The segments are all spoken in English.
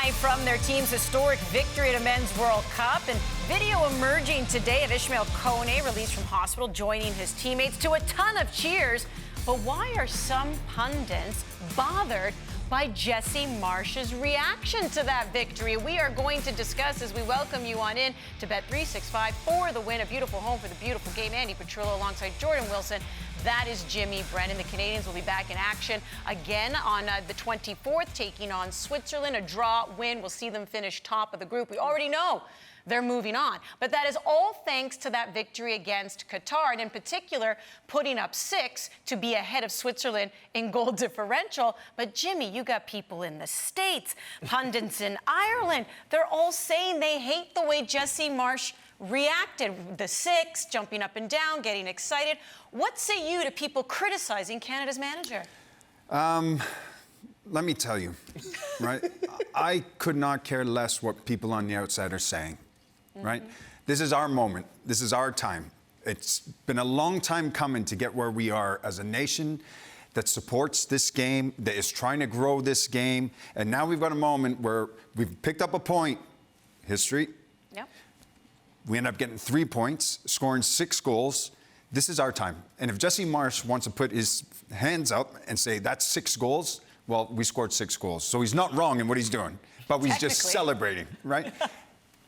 live from their team's historic victory at a men's World Cup. And video emerging today of Ishmael Kone, released from hospital, joining his teammates to a ton of cheers. But why are some pundits bothered by Jesse Marsch's reaction to that victory? We are going to discuss as we welcome you on in to Bet365 for the win. A beautiful home for the beautiful game. Andy Petrillo alongside Jordan Wilson. That is Jimmy Brennan. The Canadians will be back in action again on the 24th, taking on Switzerland. A draw win will see them finish top of the group. We already know they're moving on. But that is all thanks to that victory against Qatar, and in particular, putting up 6 to be ahead of Switzerland in goal differential. But Jimmy, you got people in the States, pundits in Ireland. They're all saying they hate the way Jesse Marsch reacted. The 6, jumping up and down, getting excited. What say you to people criticizing Canada's manager? Let me tell you, right? I could not care less what people on the outside are saying, right? This is our moment. This is our time. It's been a long time coming to get where we are as a nation that supports this game, that is trying to grow this game. And now we've got a moment where we've picked up a point. History. Yep. We end up getting 3 points, scoring 6 goals. This is our time. And if Jesse Marsch wants to put his hands up and say, that's 6 goals, well, we scored 6 goals. So he's not wrong in what he's doing, but he's just celebrating, right?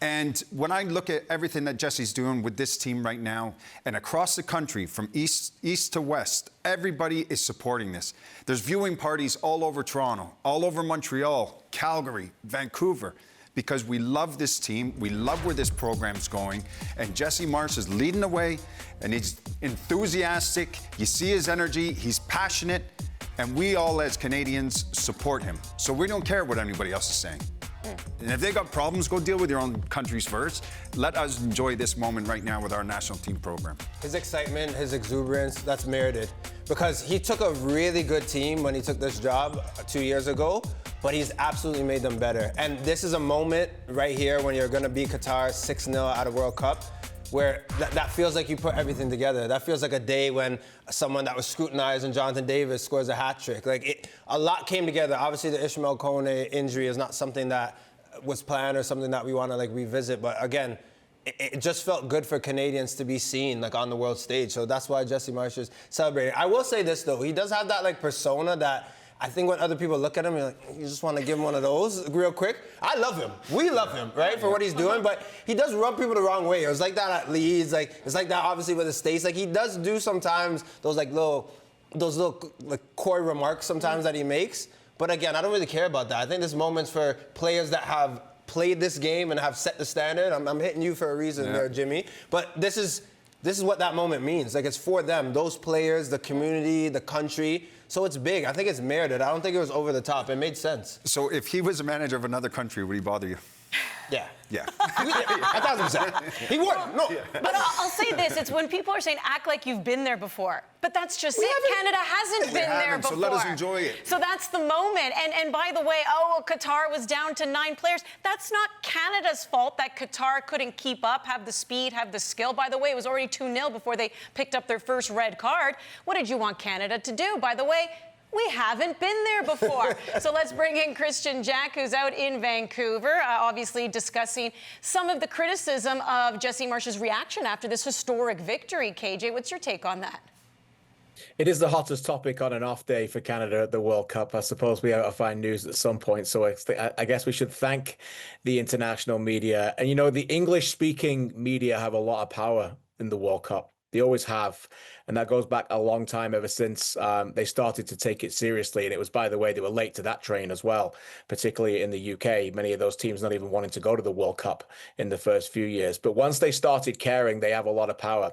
And when I look at everything that Jesse's doing with this team right now, and across the country, from east to west, everybody is supporting this. There's viewing parties all over Toronto, all over Montreal, Calgary, Vancouver, because we love this team, we love where this program's going, and Jesse Marsch is leading the way, and he's enthusiastic, you see his energy, he's passionate, and we all as Canadians support him. So we don't care what anybody else is saying. And if they got problems, go deal with your own countries first. Let us enjoy this moment right now with our national team program. His excitement, his exuberance, that's merited. Because he took a really good team when he took this job 2 years ago, but he's absolutely made them better. And this is a moment right here when you're gonna beat Qatar 6-0 at a World Cup, where that feels like you put everything together. That feels like a day when someone that was scrutinized and Jonathan Davis scores a hat trick. A lot came together. Obviously, the Ishmael Kone injury is not something that was planned or something that we want to revisit. But again, it just felt good for Canadians to be seen on the world stage. So that's why Jesse Marsch is celebrating. I will say this though, he does have that persona that I think when other people look at him, you're like, you just want to give him one of those real quick. I love him. We love him, right, for what he's doing. But he does rub people the wrong way. It was like that at Leeds. It's like that, obviously, with the States. He does do sometimes those little coy remarks sometimes that he makes. But again, I don't really care about that. I think this moment's for players that have played this game and have set the standard. I'm hitting you for a reason there, Jimmy. But this is what that moment means. It's for them, those players, the community, the country. So it's big. I think it's merited. I don't think it was over the top. It made sense. So if he was a manager of another country, would he bother you? Yeah. Yeah. 1,000%. He would. No. But I'll say this. It's when people are saying, act like you've been there before. But that's just it. Canada hasn't been there before. So let us enjoy it. So that's the moment. And by the way, Qatar was down to 9 players. That's not Canada's fault that Qatar couldn't keep up, have the speed, have the skill. By the way, it was already 2-0 before they picked up their first red card. What did you want Canada to do? By the way, we haven't been there before. So let's bring in Christian Jack, who's out in Vancouver, obviously discussing some of the criticism of Jesse Marsch's reaction after this historic victory. KJ, what's your take on that? It is the hottest topic on an off day for Canada at the World Cup. I suppose we ought to find news at some point. So I guess we should thank the international media. And, the English-speaking media have a lot of power in the World Cup. They always have. And that goes back a long time, ever since they started to take it seriously. And it was, by the way, they were late to that train as well, particularly in the UK. Many of those teams not even wanting to go to the World Cup in the first few years. But once they started caring, they have a lot of power.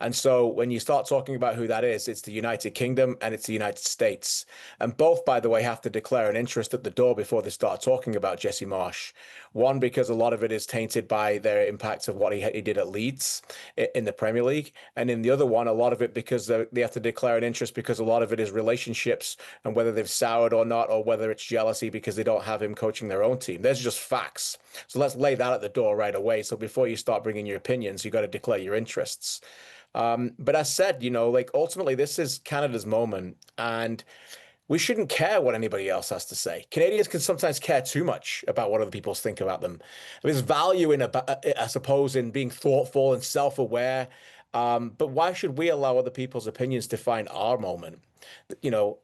And so when you start talking about who that is, it's the United Kingdom and it's the United States. And both, by the way, have to declare an interest at the door before they start talking about Jesse Marsch. One, because a lot of it is tainted by their impact of what he did at Leeds in the Premier League. And in the other one, a lot of it because they have to declare an interest because a lot of it is relationships and whether they've soured or not, or whether it's jealousy because they don't have him coaching their own team. There's just facts. So let's lay that at the door right away. So before you start bringing your opinions, you got to declare your interests. But as said, ultimately, this is Canada's moment. And we shouldn't care what anybody else has to say. Canadians can sometimes care too much about what other people think about them. There's value in, I suppose, in being thoughtful and self-aware. But why should we allow other people's opinions define our moment? You know,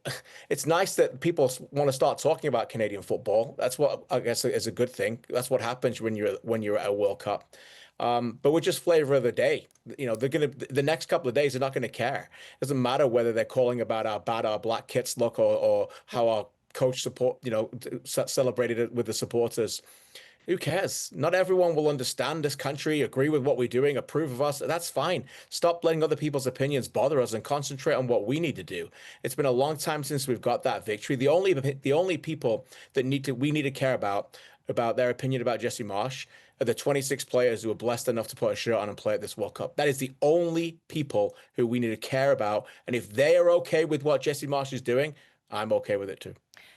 it's nice that people want to start talking about Canadian football. That's what I guess is a good thing. That's what happens when you're at a World Cup. But we're just flavor of the day. You know, the next couple of days, they're not going to care. It doesn't matter whether they're calling about how bad our black kits look or how our coach celebrated it with the supporters. Who cares? Not everyone will understand this country, agree with what we're doing, approve of us. That's fine. Stop letting other people's opinions bother us and concentrate on what we need to do. It's been a long time since we've got that victory. The only people that we need to care about their opinion about Jesse Marsch are the 26 players who are blessed enough to put a shirt on and play at this World Cup. That is the only people who we need to care about. And if they are okay with what Jesse Marsch is doing, I'm okay with it too.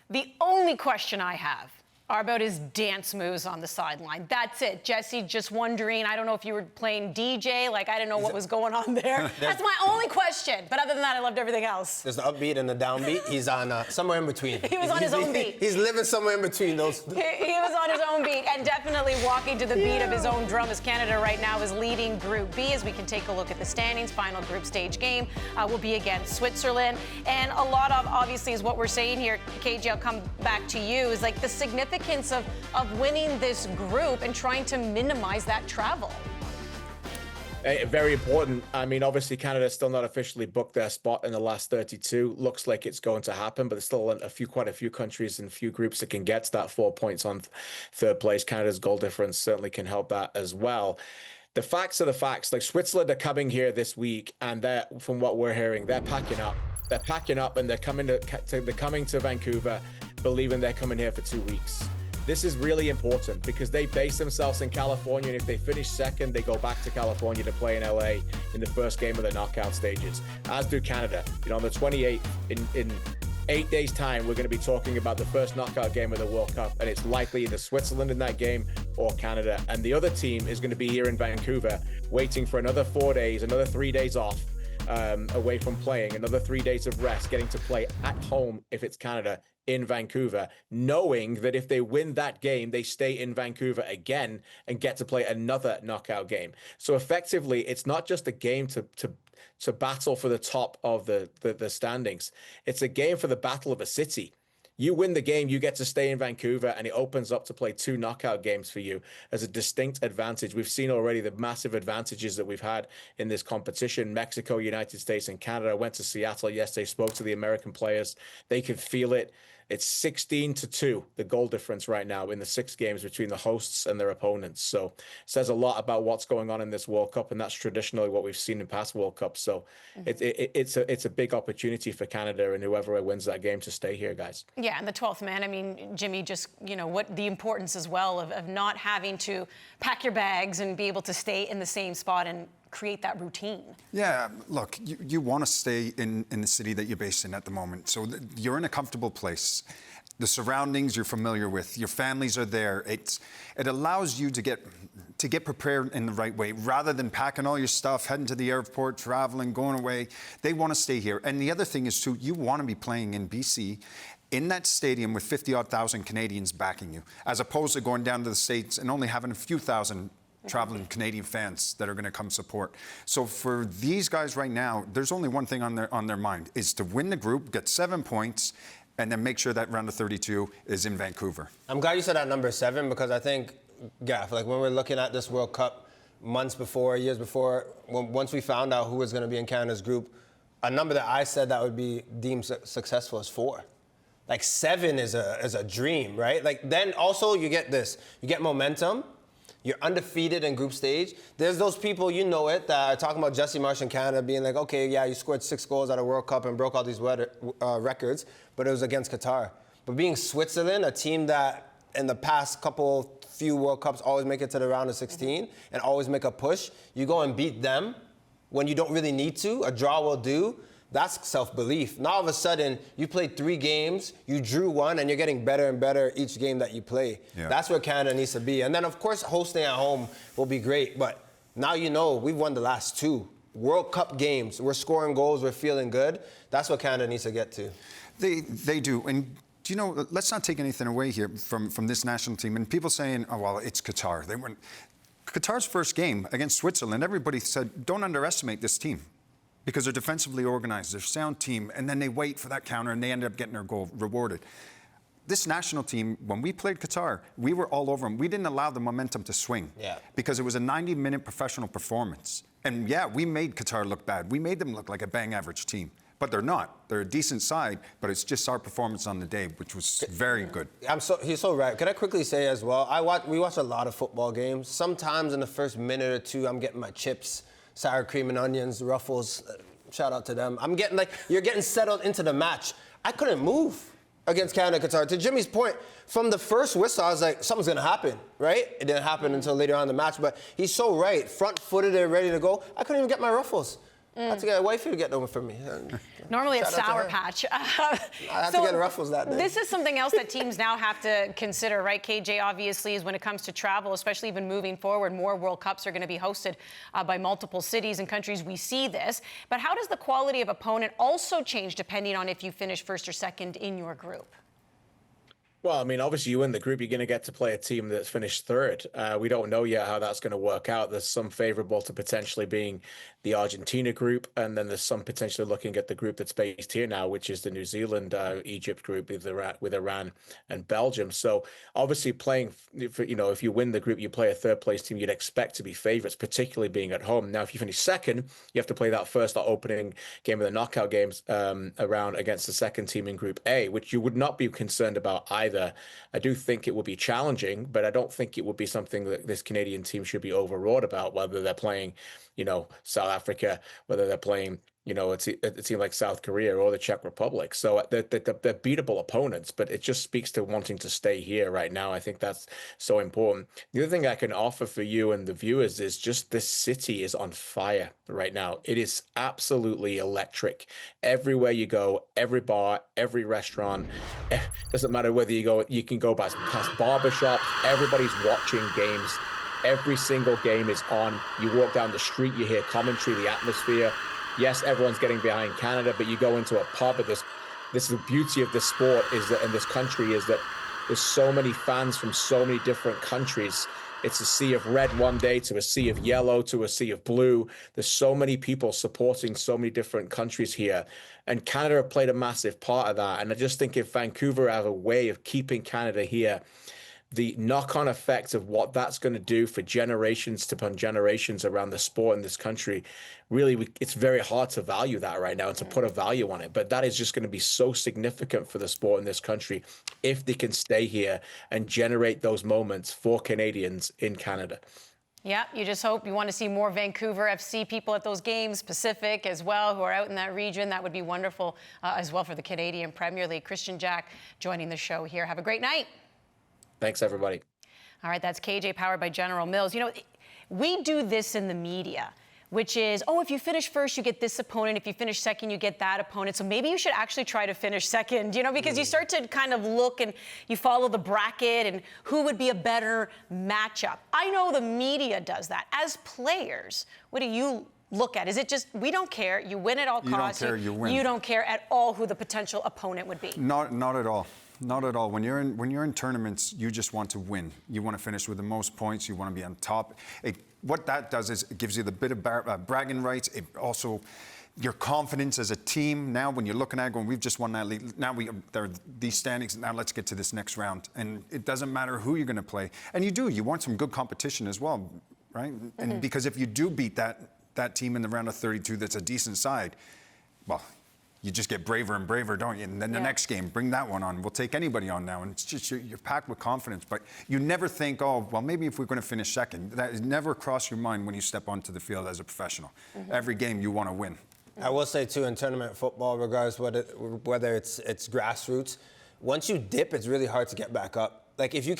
The only question I have are about his dance moves on the sideline. That's it. Jesse, just wondering, I don't know if you were playing DJ, like I didn't know what was going on there. That's my only question. But other than that, I loved everything else. There's the upbeat and the downbeat. He's on somewhere in between. He was on his own beat. He's living somewhere in between those. He was on his own beat and definitely walking to the beat of his own drum, as Canada right now is leading Group B. As we can take a look at the standings, final group stage game will be against Switzerland. And a lot of, obviously, is what we're saying here, KJ, I'll come back to you, is like the significance of winning this group and trying to minimize that travel. Very important. I mean, obviously, Canada's still not officially booked their spot in the last 32. Looks like it's going to happen, but there's still quite a few countries and a few groups that can get to that 4 points on third place. Canada's goal difference certainly can help that as well. The facts are the facts. Like, Switzerland are coming here this week, and from what we're hearing, they're packing up. They're packing up, and they're coming to Vancouver, believing they're coming here for 2 weeks. This is really important because they base themselves in California, and if they finish second, they go back to California to play in LA in the first game of the knockout stages, as do Canada. You know, on the 28th, in 8 days' time, we're going to be talking about the first knockout game of the World Cup, and it's likely either Switzerland in that game or Canada. And the other team is going to be here in Vancouver, waiting for another 4 days, another 3 days off away from playing, another 3 days of rest, getting to play at home if it's Canada in Vancouver, knowing that if they win that game, they stay in Vancouver again and get to play another knockout game. So effectively, it's not just a game to battle for the top of the standings. It's a game for the battle of a city. You win the game, you get to stay in Vancouver, and it opens up to play 2 knockout games for you as a distinct advantage. We've seen already the massive advantages that we've had in this competition. Mexico, United States, and Canada. I went to Seattle yesterday, spoke to the American players. They could feel it. It's 16-2, the goal difference right now in the 6 games between the hosts and their opponents. So it says a lot about what's going on in this World Cup, and that's traditionally what we've seen in past World Cups. So it's a big opportunity for Canada and whoever wins that game to stay here, guys. Yeah, and the 12th man, I mean, Jimmy, just, you know, what the importance as well of not having to pack your bags and be able to stay in the same spot and create that routine. Yeah, look, you want to stay in the city that you're based in at the moment. So you're in a comfortable place. The surroundings you're familiar with, your families are there. It allows you to get prepared in the right way rather than packing all your stuff, heading to the airport, traveling, going away. They want to stay here. And the other thing is, too, you want to be playing in BC in that stadium with 50-odd thousand Canadians backing you, as opposed to going down to the States and only having a few thousand traveling Canadian fans that are going to come support. So for these guys right now, there's only one thing on their mind, is to win the group, get 7 points, and then make sure that round of 32 is in Vancouver. I'm glad you said that number 7, because I think, Gaff, like when we're looking at this World Cup months before, years before, once we found out who was going to be in Canada's group, a number that I said that would be deemed successful is 4. Like 7 is a dream, right? Like then also you get this, you get momentum. You're undefeated in group stage. There's those people, you know it, that are talking about Jesse Marsch in Canada being like, okay, yeah, you scored 6 goals at a World Cup and broke all these records, but it was against Qatar. But being Switzerland, a team that in the past few World Cups always make it to the round of 16 and always make a push, you go and beat them when you don't really need to. A draw will do. That's self-belief. Now all of a sudden, you played 3 games, you drew 1, and you're getting better and better each game that you play. Yeah. That's where Canada needs to be. And then, of course, hosting at home will be great. But now you know we've won the last 2 World Cup games. We're scoring goals. We're feeling good. That's what Canada needs to get to. They do. And do you know, let's not take anything away here from this national team. And people saying, oh, well, it's Qatar. They weren't. Qatar's first game against Switzerland, everybody said, don't underestimate this team because they're defensively organized, they're a sound team, and then they wait for that counter and they end up getting their goal rewarded. This national team, when we played Qatar, we were all over them. We didn't allow the momentum to swing because it was a 90-minute professional performance. And yeah, we made Qatar look bad. We made them look like a bang average team. But they're not. They're a decent side, but it's just our performance on the day, which was very good. He's so right. Can I quickly say as well, we watch a lot of football games. Sometimes in the first minute or two, I'm getting my chips, sour cream and onions, Ruffles. Shout out to them. I'm getting you're getting settled into the match. I couldn't move against Canada, Qatar. To Jimmy's point, from the first whistle, I was like, something's going to happen, right? It didn't happen until later on in the match, but he's so right. Front-footed and ready to go. I couldn't even get my Ruffles. I had to get a wifey to get them for me. Normally it's Sour Patch. I had to get Ruffles that day. This is something else that teams now have to consider, right? KJ, obviously, is when it comes to travel, especially even moving forward, more World Cups are going to be hosted by multiple cities and countries. We see this. But how does the quality of opponent also change depending on if you finish first or second in your group? Well, I mean, obviously, you win the group, you're going to get to play a team that's finished third. We don't know yet how that's going to work out. There's some favorable to potentially being the Argentina group, and then there's some potentially looking at the group that's based here now, which is the New Zealand, Egypt group with Iran and Belgium. So obviously playing, if you win the group, you play a third place team, you'd expect to be favorites, particularly being at home. Now, if you finish second, you have to play that first opening game of the knockout games around against the second team in Group A, which you would not be concerned about either. I do think it would be challenging, but I don't think it would be something that this Canadian team should be overwrought about, whether they're playing, South Africa, whether they're playing, a team like South Korea or the Czech Republic. So they're beatable opponents, but it just speaks to wanting to stay here right now. I think that's so important. The other thing I can offer for you and the viewers is just this city is on fire right now. It is absolutely electric. Everywhere you go, every bar, every restaurant, doesn't matter whether you can go past barbershops, everybody's watching games. Every single game is on. You walk down the street, you hear commentary, the atmosphere. Yes, everyone's getting behind Canada, but you go into a pub, but this is the beauty of the sport is that in this country is that there's so many fans from so many different countries. It's a sea of red one day to a sea of yellow to a sea of blue. There's so many people supporting so many different countries here. And Canada have played a massive part of that. And I just think if Vancouver have a way of keeping Canada here, the knock-on effect of what that's going to do for generations upon generations around the sport in this country, really, it's very hard to value that right now and to put a value on it. But that is just going to be so significant for the sport in this country if they can stay here and generate those moments for Canadians in Canada. Yeah, you just hope you want to see more Vancouver FC people at those games, Pacific as well, who are out in that region. That would be wonderful as well for the Canadian Premier League. Christian Jack joining the show here. Have a great night. Thanks, everybody. All right, that's KJ powered by General Mills. We do this in the media, which is, if you finish first, you get this opponent. If you finish second, you get that opponent. So maybe you should actually try to finish second, because you start to kind of look and you follow the bracket and who would be a better matchup. I know the media does that. As players, what do you look at? Is it just, we don't care, you win at all costs. You don't care, you win. You don't care at all who the potential opponent would be. Not at all. Not at all. When you're in tournaments, you just want to win. You want to finish with the most points. You want to be on top. What that does is it gives you the bit of bragging rights. It also your confidence as a team. Now, when you're looking at it, going, we've just won that league. Now there are these standings. Now let's get to this next round. And it doesn't matter who you're going to play. And you want some good competition as well, right? Mm-hmm. And because if you do beat that team in the round of 32, that's a decent side. Well, you just get braver and braver, don't you? And then the next game, bring that one on. We'll take anybody on now. And it's just, you're packed with confidence. But you never think, maybe if we're going to finish second. That never crossed your mind when you step onto the field as a professional. Mm-hmm. Every game you want to win. I will say, too, in tournament football, regardless whether it's grassroots, once you dip, it's really hard to get back up. Like if you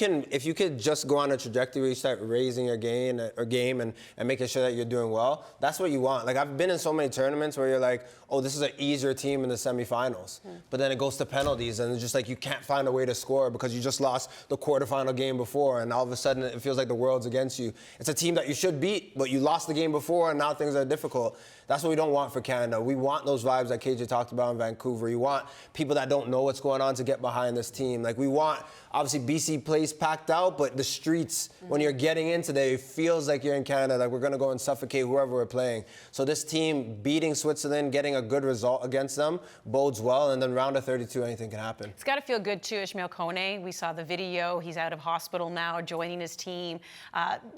could just go on a trajectory where you start raising your game and making sure that you're doing well, that's what you want. Like I've been in so many tournaments where you're like, oh, this is an easier team in the semifinals. But then it goes to penalties and it's just like you can't find a way to score because you just lost the quarterfinal game before and all of a sudden it feels like the world's against you. It's a team that you should beat, but you lost the game before and now things are difficult. That's what we don't want for Canada. We want those vibes that KJ talked about in Vancouver. You want people that don't know what's going on to get behind this team. Like we want, obviously BC plays packed out, but the streets, when you're getting in today, it feels like you're in Canada, like we're gonna go and suffocate whoever we're playing. So this team beating Switzerland, getting a good result against them, bodes well, and then round of 32, anything can happen. It's gotta feel good too, Ishmael Kone. We saw the video, he's out of hospital now, joining his team.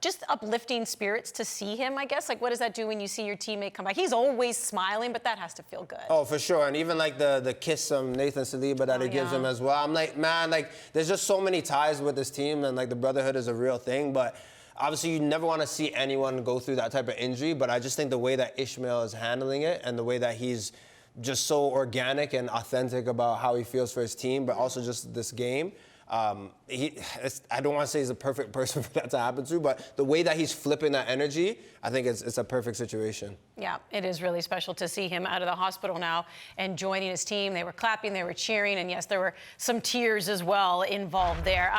Just uplifting spirits to see him, I guess. Like what does that do when you see your teammate come back? He's always smiling, but that has to feel good. Oh, for sure, and even like the kiss from Nathan Saliba that he gives him as well. I'm like, man, like there's just so many ties with this team, and like the brotherhood is a real thing, but obviously you never want to see anyone go through that type of injury, but I just think the way that Ishmael is handling it and the way that he's just so organic and authentic about how he feels for his team, but also just this game, I don't want to say he's a perfect person for that to happen to, but the way that he's flipping that energy, I think it's a perfect situation. Yeah, it is really special to see him out of the hospital now and joining his team. They were clapping, they were cheering, and yes, there were some tears as well involved there.